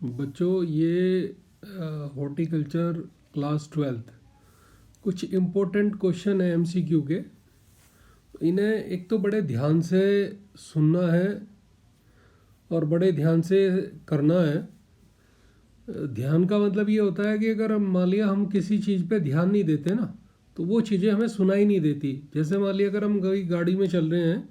बच्चों ये horticulture class 12th कुछ इम्पोर्टेंट क्वेश्चन है एमसीक्यू के। इन्हें एक तो बड़े ध्यान से सुनना है और बड़े ध्यान से करना है। ध्यान का मतलब ये होता है कि अगर मान लिया हम किसी चीज़ पे ध्यान नहीं देते ना, तो वो चीज़ें हमें सुनाई नहीं देती। जैसे मान लिया अगर हम कहीं गाड़ी में चल रहे हैं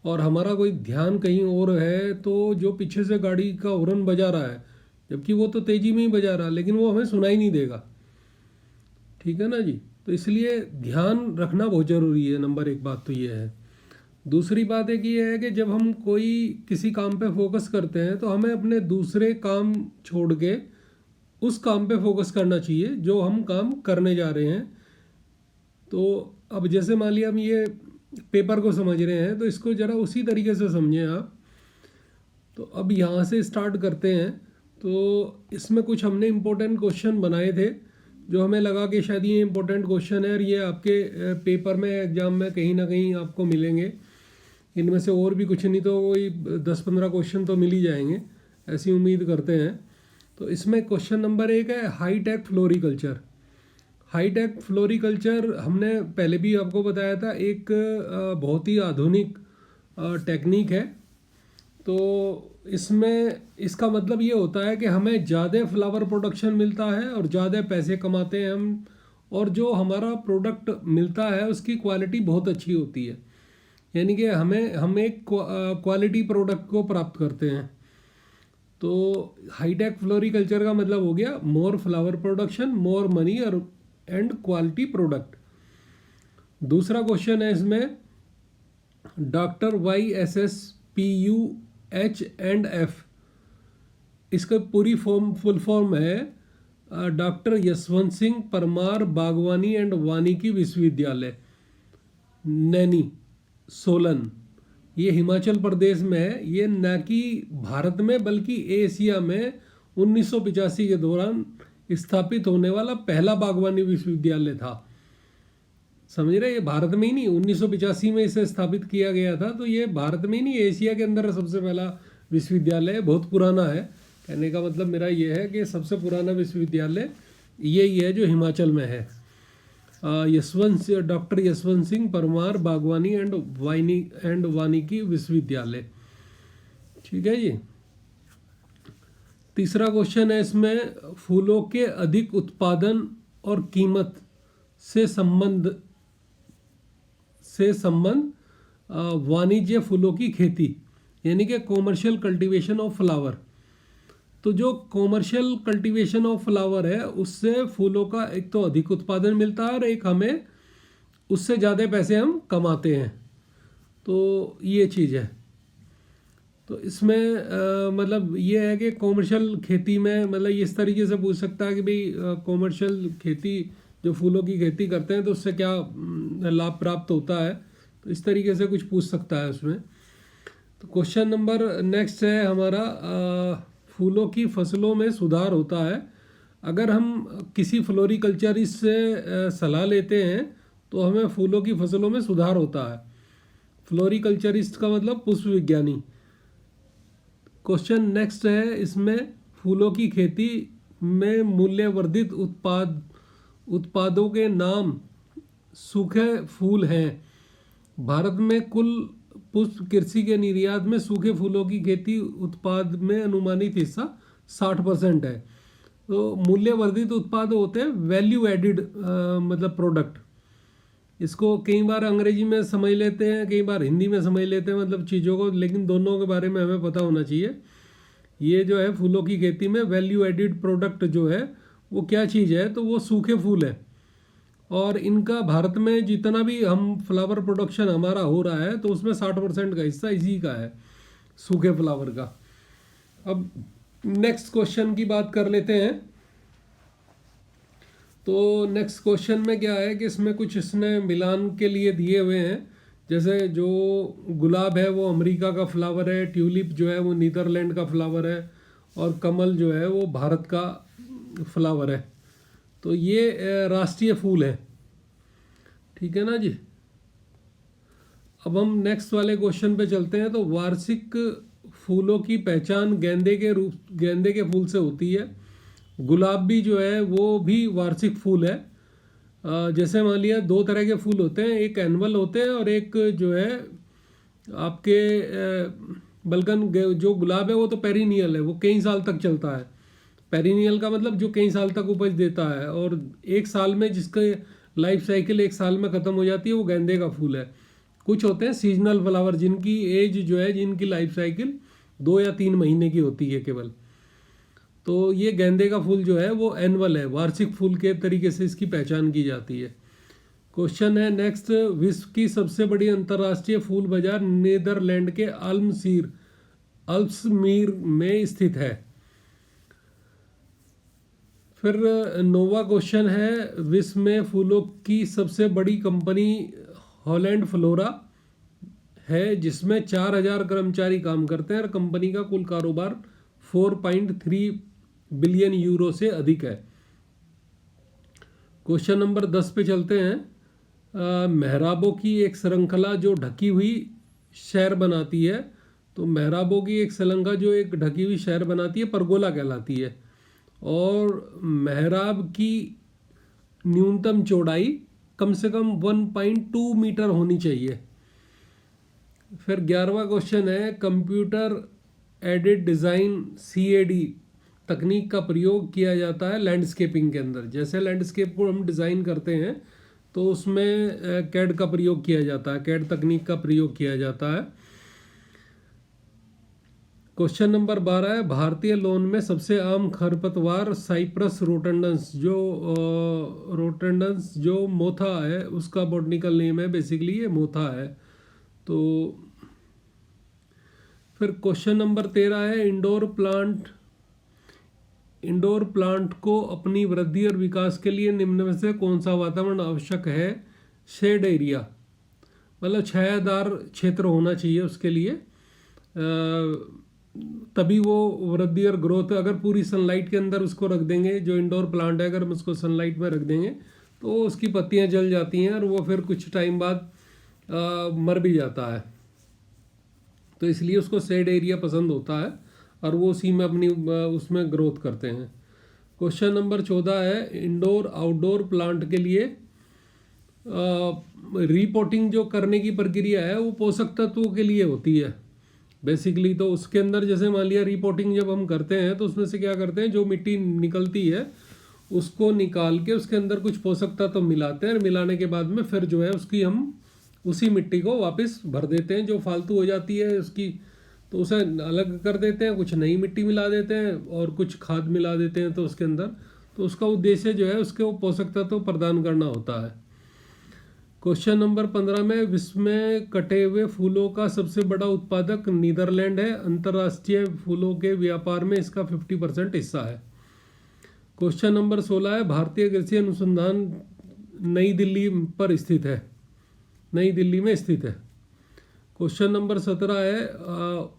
और हमारा कोई ध्यान कहीं और है, तो जो पीछे से गाड़ी का हॉर्न बजा रहा है, जबकि वो तो तेज़ी में ही बजा रहा है, लेकिन वो हमें सुनाई नहीं देगा। ठीक है ना जी। तो इसलिए ध्यान रखना बहुत ज़रूरी है। नंबर एक बात तो ये है। दूसरी बात एक ये है कि जब हम कोई किसी काम पे फोकस करते हैं, तो हमें अपने दूसरे काम छोड़ के उस काम पे फोकस करना चाहिए जो हम काम करने जा रहे हैं। तो अब जैसे मान लिया हम ये पेपर को समझ रहे हैं, तो इसको ज़रा उसी तरीके से समझें आप। तो अब यहाँ से स्टार्ट करते हैं। तो इसमें कुछ हमने इम्पोर्टेंट क्वेश्चन बनाए थे जो हमें लगा कि शायद ये इम्पोर्टेंट क्वेश्चन है और ये आपके पेपर में, एग्ज़ाम में कहीं ना कहीं आपको मिलेंगे। इनमें से और भी कुछ नहीं तो कोई 10-15 क्वेश्चन तो मिल ही जाएंगे, ऐसी उम्मीद करते हैं। तो इसमें क्वेश्चन नंबर 1 है हाईटेक फ्लोरिकल्चर। हाईटेक फ्लोरिकल्चर हमने पहले भी आपको बताया था, एक बहुत ही आधुनिक टेक्निक है। तो इसमें इसका मतलब ये होता है कि हमें ज़्यादा फ्लावर प्रोडक्शन मिलता है और ज़्यादा पैसे कमाते हैं हम, और जो हमारा प्रोडक्ट मिलता है उसकी क्वालिटी बहुत अच्छी होती है। यानी कि हम एक क्वालिटी प्रोडक्ट को प्राप्त करते हैं। तो हाईटेक फ्लोरिकल्चर का मतलब हो गया मोर फ्लावर प्रोडक्शन, मोर मनी और एंड क्वालिटी प्रोडक्ट। दूसरा क्वेश्चन है इसमें डॉक्टर YSSPUH&F। इसका पूरी फुल फॉर्म है डॉक्टर यशवंत सिंह परमार बागवानी एंड वानिकी विश्वविद्यालय, नैनी, सोलन। ये हिमाचल प्रदेश में है। ये न कि भारत में बल्कि एशिया में 1985 के दौरान स्थापित होने वाला पहला बागवानी विश्वविद्यालय था। समझ रहे, ये भारत में ही नहीं, 1985 में इसे स्थापित किया गया था। तो ये भारत में ही नहीं, एशिया के अंदर सबसे पहला विश्वविद्यालय, बहुत पुराना है। कहने का मतलब मेरा ये है कि सबसे पुराना विश्वविद्यालय यही है जो हिमाचल में है। डॉक्टर यशवंत सिंह परमार बागवानी एंड वानिकी विश्वविद्यालय। ठीक है जी। तीसरा क्वेश्चन है इसमें फूलों के अधिक उत्पादन और कीमत से संबंध वाणिज्य फूलों की खेती, यानी कि कॉमर्शियल कल्टीवेशन ऑफ फ्लावर। तो जो कॉमर्शियल कल्टीवेशन ऑफ फ्लावर है, उससे फूलों का एक तो अधिक उत्पादन मिलता है और एक हमें उससे ज़्यादा पैसे हम कमाते हैं। तो ये चीज़ है। तो इसमें मतलब ये है कि कॉमर्शियल खेती में, मतलब इस तरीके से पूछ सकता है कि भाई कॉमर्शियल खेती, जो फूलों की खेती करते हैं, तो उससे क्या लाभ प्राप्त होता है। तो इस तरीके से कुछ पूछ सकता है उसमें। तो क्वेश्चन नंबर नेक्स्ट है हमारा फूलों की फसलों में सुधार होता है। अगर हम किसी फ्लोरिकल्चरिस्ट से सलाह लेते हैं तो हमें फूलों की फसलों में सुधार होता है। फ्लोरिकल्चरिस्ट का मतलब पुष्प विज्ञानी। क्वेश्चन नेक्स्ट है इसमें फूलों की खेती में मूल्यवर्धित उत्पादों के नाम सूखे फूल हैं। भारत में कुल पुष्प कृषि के निर्यात में सूखे फूलों की खेती उत्पाद में अनुमानित हिस्सा 60% है। तो मूल्यवर्धित उत्पाद होते हैं वैल्यू एडिड मतलब प्रोडक्ट। इसको कई बार अंग्रेजी में समझ लेते हैं, कई बार हिंदी में समझ लेते हैं, मतलब चीज़ों को, लेकिन दोनों के बारे में हमें पता होना चाहिए। ये जो है फूलों की खेती में वैल्यू एडिड प्रोडक्ट जो है वो क्या चीज़ है, तो वो सूखे फूल है। और इनका भारत में जितना भी हम फ्लावर प्रोडक्शन हमारा हो रहा है, तो उसमें 60% का हिस्सा इसी का है, सूखे फ्लावर का। अब नेक्स्ट क्वेश्चन की बात कर लेते हैं। तो नेक्स्ट क्वेश्चन में क्या है कि इसमें कुछ इसने मिलान के लिए दिए हुए हैं। जैसे जो गुलाब है वो अमेरिका का फ्लावर है, ट्यूलिप जो है वो नीदरलैंड का फ्लावर है, और कमल जो है वो भारत का फ्लावर है। तो ये राष्ट्रीय फूल है। ठीक है ना जी। अब हम नेक्स्ट वाले क्वेश्चन पे चलते हैं। तो वार्षिक फूलों की पहचान गेंदे के फूल से होती है। गुलाब भी जो है वो भी वार्षिक फूल है। जैसे मान लिया दो तरह के फूल होते हैं, एक एनुअल होते हैं और एक जो है आपके बल्कन जो गुलाब है वो तो पेरिनियल है, वो कई साल तक चलता है। पेरिनियल का मतलब जो कई साल तक उपज देता है, और एक साल में जिसका लाइफ साइकिल एक साल में ख़त्म हो जाती है वो गेंदे का फूल है। कुछ होते हैं सीजनल फ्लावर जिनकी एज जो है, जिनकी लाइफ साइकिल 2 या 3 महीने की होती है केवल। तो ये गेंदे का फूल जो है वो एनुअल है, वार्षिक फूल के तरीके से इसकी पहचान की जाती है। क्वेश्चन है नेक्स्ट, विश्व की सबसे बड़ी अंतर्राष्ट्रीय फूल बाजार नीदरलैंड के अल्प्समीर में स्थित है। फिर नोवा क्वेश्चन है, विश्व में फूलों की सबसे बड़ी कंपनी हॉलैंड फ्लोरा है जिसमें 4000 कर्मचारी काम करते हैं और कंपनी का कुल कारोबार 4.3 बिलियन यूरो से अधिक है। क्वेश्चन नंबर 10 पे चलते हैं। मेहराबों की एक श्रृंखला जो ढकी हुई शहर बनाती है, तो मेहराबों की एक श्रृंखला जो एक ढकी हुई शहर बनाती है परगोला कहलाती है, और मेहराब की न्यूनतम चौड़ाई कम से कम 1.2 मीटर होनी चाहिए। फिर 11वां क्वेश्चन है, कंप्यूटर एडेड डिज़ाइन CAD तकनीक का प्रयोग किया जाता है लैंडस्केपिंग के अंदर। जैसे लैंडस्केप को हम डिज़ाइन करते हैं तो उसमें कैड का प्रयोग किया जाता है, कैड तकनीक का प्रयोग किया जाता है। क्वेश्चन नंबर 12 है, भारतीय लॉन में सबसे आम खरपतवार साइप्रस रोटेंडन्स जो मोथा है उसका बॉटनिकल नेम है, बेसिकली ये मोथा है। तो फिर क्वेश्चन नंबर 13 है, इंडोर प्लांट को अपनी वृद्धि और विकास के लिए निम्न में से कौन सा वातावरण आवश्यक है? शेड एरिया, मतलब छायादार क्षेत्र होना चाहिए उसके लिए, तभी वो वृद्धि और ग्रोथ। अगर पूरी सनलाइट के अंदर उसको रख देंगे, जो इंडोर प्लांट है अगर हम उसको सनलाइट में रख देंगे तो उसकी पत्तियां जल जाती हैं और वो फिर कुछ टाइम बाद मर भी जाता है। तो इसलिए उसको शेड एरिया पसंद होता है और वो उसी में अपनी उसमें ग्रोथ करते हैं। क्वेश्चन नंबर 14 है, इंडोर आउटडोर प्लांट के लिए रिपोर्टिंग जो करने की प्रक्रिया है वो पोषक तत्वों के लिए होती है बेसिकली। तो उसके अंदर जैसे मान लिया रिपोर्टिंग जब हम करते हैं तो उसमें से क्या करते हैं, जो मिट्टी निकलती है उसको निकाल के उसके अंदर कुछ पोषक तत्व मिलाते हैं और मिलाने के बाद में फिर जो है उसकी हम उसी मिट्टी को वापस भर देते हैं, जो फालतू हो जाती है उसकी तो उसे अलग कर देते हैं, कुछ नई मिट्टी मिला देते हैं और कुछ खाद मिला देते हैं तो उसके अंदर। तो उसका उद्देश्य जो है उसके वो पोषक तत्व प्रदान करना होता है। क्वेश्चन नंबर 15 में, विश्व में कटे हुए फूलों का सबसे बड़ा उत्पादक नीदरलैंड है। अंतर्राष्ट्रीय फूलों के व्यापार में इसका 50% हिस्सा है। क्वेश्चन नंबर 16 है, भारतीय कृषि अनुसंधान नई दिल्ली पर स्थित है, नई दिल्ली में स्थित है। क्वेश्चन नंबर 17 है,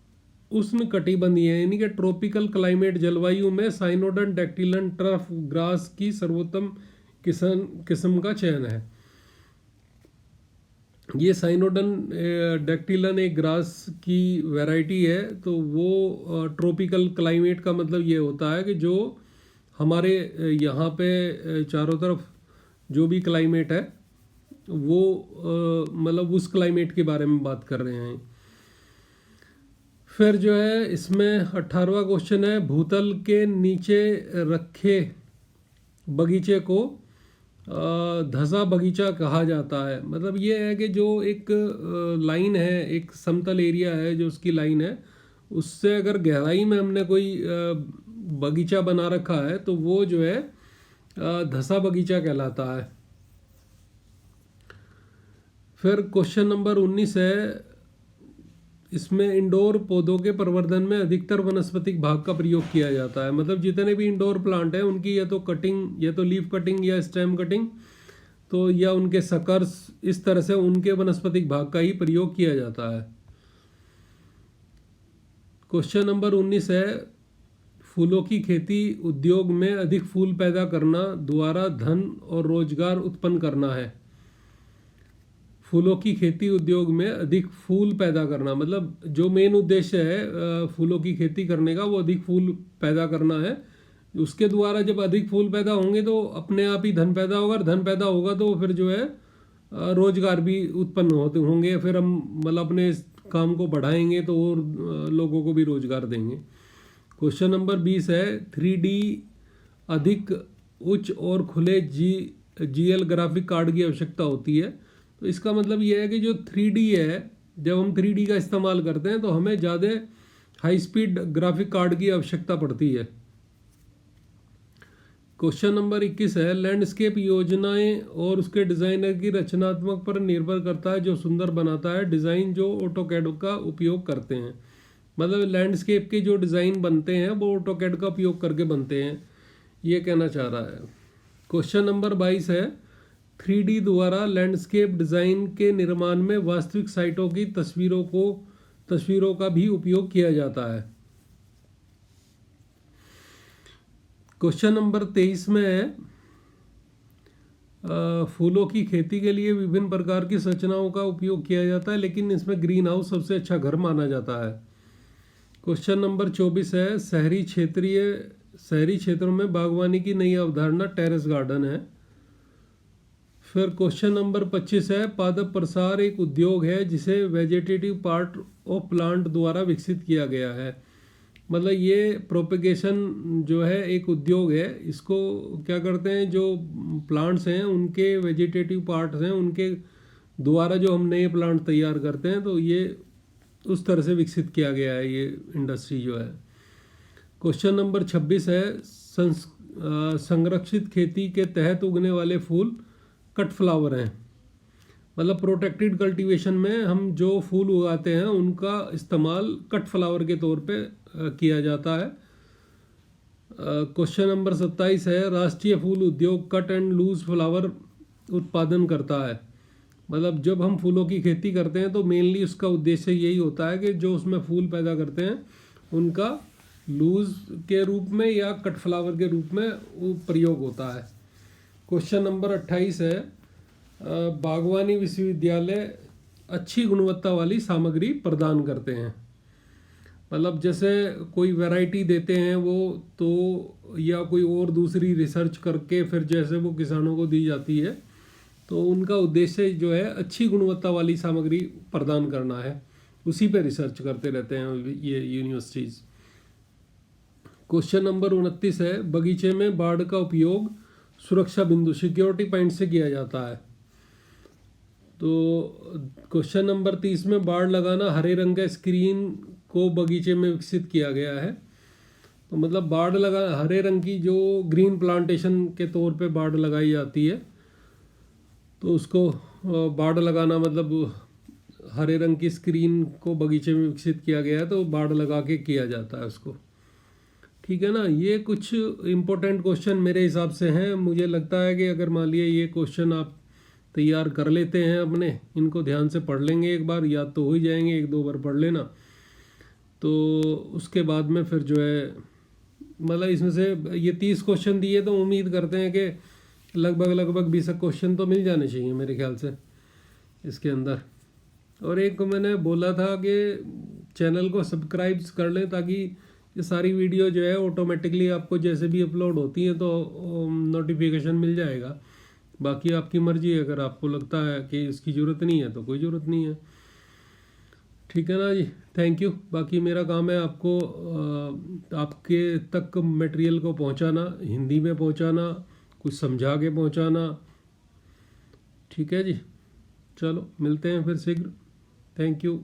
उष्ण कटिबंधीय यानी कि ट्रॉपिकल क्लाइमेट जलवायु में साइनोडन डैक्टिलन टर्फ ग्रास की सर्वोत्तम किस्म का चयन है। ये साइनोडन डैक्टिलन एक ग्रास की वैरायटी है। तो वो ट्रॉपिकल क्लाइमेट का मतलब ये होता है कि जो हमारे यहाँ पे चारों तरफ जो भी क्लाइमेट है वो मतलब उस क्लाइमेट के बारे में बात कर रहे हैं। फिर जो है इसमें 18वां क्वेश्चन है, भूतल के नीचे रखे बगीचे को धसा बगीचा कहा जाता है। मतलब ये है कि जो एक लाइन है, एक समतल एरिया है जो उसकी लाइन है, उससे अगर गहराई में हमने कोई बगीचा बना रखा है तो वो जो है धसा बगीचा कहलाता है। फिर क्वेश्चन नंबर 19 है, इसमें इंडोर पौधों के प्रवर्धन में अधिकतर वनस्पतिक भाग का प्रयोग किया जाता है। मतलब जितने भी इंडोर प्लांट हैं उनकी या तो कटिंग, या तो लीफ कटिंग या स्टेम कटिंग, तो या उनके सकर्स, इस तरह से उनके वनस्पतिक भाग का ही प्रयोग किया जाता है। क्वेश्चन नंबर 19 है, फूलों की खेती उद्योग में अधिक फूल पैदा करना द्वारा धन और रोजगार उत्पन्न करना है। फूलों की खेती उद्योग में अधिक फूल पैदा करना, मतलब जो मेन उद्देश्य है फूलों की खेती करने का वो अधिक फूल पैदा करना है। उसके द्वारा जब अधिक फूल पैदा होंगे तो अपने आप ही धन पैदा होगा, और धन पैदा होगा तो फिर जो है रोजगार भी उत्पन्न होते होंगे, फिर हम मतलब अपने इस काम को बढ़ाएंगे तो और लोगों को भी रोजगार देंगे। क्वेश्चन नंबर 20 है 3D अधिक उच्च और खुले GL ग्राफिक कार्ड की आवश्यकता होती है। तो इसका मतलब ये है कि जो 3D है, जब हम 3D का इस्तेमाल करते हैं तो हमें ज़्यादा हाई स्पीड ग्राफिक कार्ड की आवश्यकता पड़ती है। क्वेश्चन नंबर 21 है लैंडस्केप योजनाएं और उसके डिज़ाइनर की रचनात्मक पर निर्भर करता है जो सुंदर बनाता है डिज़ाइन जो ऑटोकैड का उपयोग करते हैं। मतलब लैंडस्केप के जो डिज़ाइन बनते हैं वो ऑटोकैड का उपयोग करके बनते हैं, ये कहना चाह रहा है। क्वेश्चन नंबर 22 है 3D द्वारा लैंडस्केप डिज़ाइन के निर्माण में वास्तविक साइटों की तस्वीरों का भी उपयोग किया जाता है। क्वेश्चन नंबर 23 में है फूलों की खेती के लिए विभिन्न प्रकार की संरचनाओं का उपयोग किया जाता है, लेकिन इसमें ग्रीन हाउस सबसे अच्छा घर माना जाता है। क्वेश्चन नंबर 24 है शहरी क्षेत्रों में बागवानी की नई अवधारणा टेरेस गार्डन है। फिर क्वेश्चन नंबर 25 है पादप प्रसार एक उद्योग है जिसे वेजिटेटिव पार्ट ऑफ प्लांट द्वारा विकसित किया गया है। मतलब ये प्रोपेगेशन जो है एक उद्योग है, इसको क्या करते हैं जो प्लांट्स हैं उनके वेजिटेटिव पार्ट्स हैं उनके द्वारा जो हम नए प्लांट तैयार करते हैं, तो ये उस तरह से विकसित किया गया है ये इंडस्ट्री जो है। क्वेश्चन नंबर 26 है संरक्षित खेती के तहत उगने वाले फूल कट फ्लावर हैं। मतलब प्रोटेक्टेड कल्टीवेशन में हम जो फूल उगाते हैं उनका इस्तेमाल कट फ्लावर के तौर पे किया जाता है। क्वेश्चन नंबर 27 है राष्ट्रीय फूल उद्योग कट एंड लूज फ्लावर उत्पादन करता है। मतलब जब हम फूलों की खेती करते हैं तो मेनली उसका उद्देश्य यही होता है कि जो उसमें फूल पैदा करते हैं उनका लूज के रूप में या कट फ्लावर के रूप में वो प्रयोग होता है। क्वेश्चन नंबर 28 है बागवानी विश्वविद्यालय अच्छी गुणवत्ता वाली सामग्री प्रदान करते हैं। मतलब जैसे कोई वैरायटी देते हैं वो तो, या कोई और दूसरी रिसर्च करके फिर जैसे वो किसानों को दी जाती है, तो उनका उद्देश्य जो है अच्छी गुणवत्ता वाली सामग्री प्रदान करना है, उसी पे रिसर्च करते रहते हैं ये यूनिवर्सिटीज़। क्वेश्चन नंबर 29 है बगीचे में बाड़ का उपयोग सुरक्षा बिंदु सिक्योरिटी पॉइंट से किया जाता है। तो क्वेश्चन नंबर 30 में बाड़ लगाना हरे रंग का स्क्रीन को बगीचे में विकसित किया गया है। तो मतलब बाड़ लगा हरे रंग की जो ग्रीन प्लांटेशन के तौर पे बाड़ लगाई जाती है, तो उसको बाड़ लगाना मतलब हरे रंग की स्क्रीन को बगीचे में विकसित किया गया है, तो बाड़ लगा के किया जाता है उसको। ठीक है ना, ये कुछ इम्पोर्टेंट क्वेश्चन मेरे हिसाब से हैं। मुझे लगता है कि अगर मान लिया ये क्वेश्चन आप तैयार कर लेते हैं अपने, इनको ध्यान से पढ़ लेंगे एक बार, याद तो हो ही जाएंगे, एक दो बार पढ़ लेना, तो उसके बाद में फिर जो है मतलब इसमें से ये 30 क्वेश्चन दिए तो उम्मीद करते हैं कि लगभग 20 क्वेश्चन तो मिल जाने चाहिए मेरे ख्याल से इसके अंदर। और एक को मैंने बोला था कि चैनल को सब्सक्राइब कर लें ताकि ये सारी वीडियो जो है ऑटोमेटिकली आपको जैसे भी अपलोड होती हैं तो नोटिफिकेशन मिल जाएगा। बाकी आपकी मर्जी है, अगर आपको लगता है कि इसकी ज़रूरत नहीं है तो कोई ज़रूरत नहीं है। ठीक है ना जी, थैंक यू। बाकी मेरा काम है आपको आपके तक मटेरियल को पहुंचाना, हिंदी में पहुंचाना, कुछ समझा के पहुंचाना। ठीक है जी, चलो मिलते हैं फिर शीघ्र। Thank you.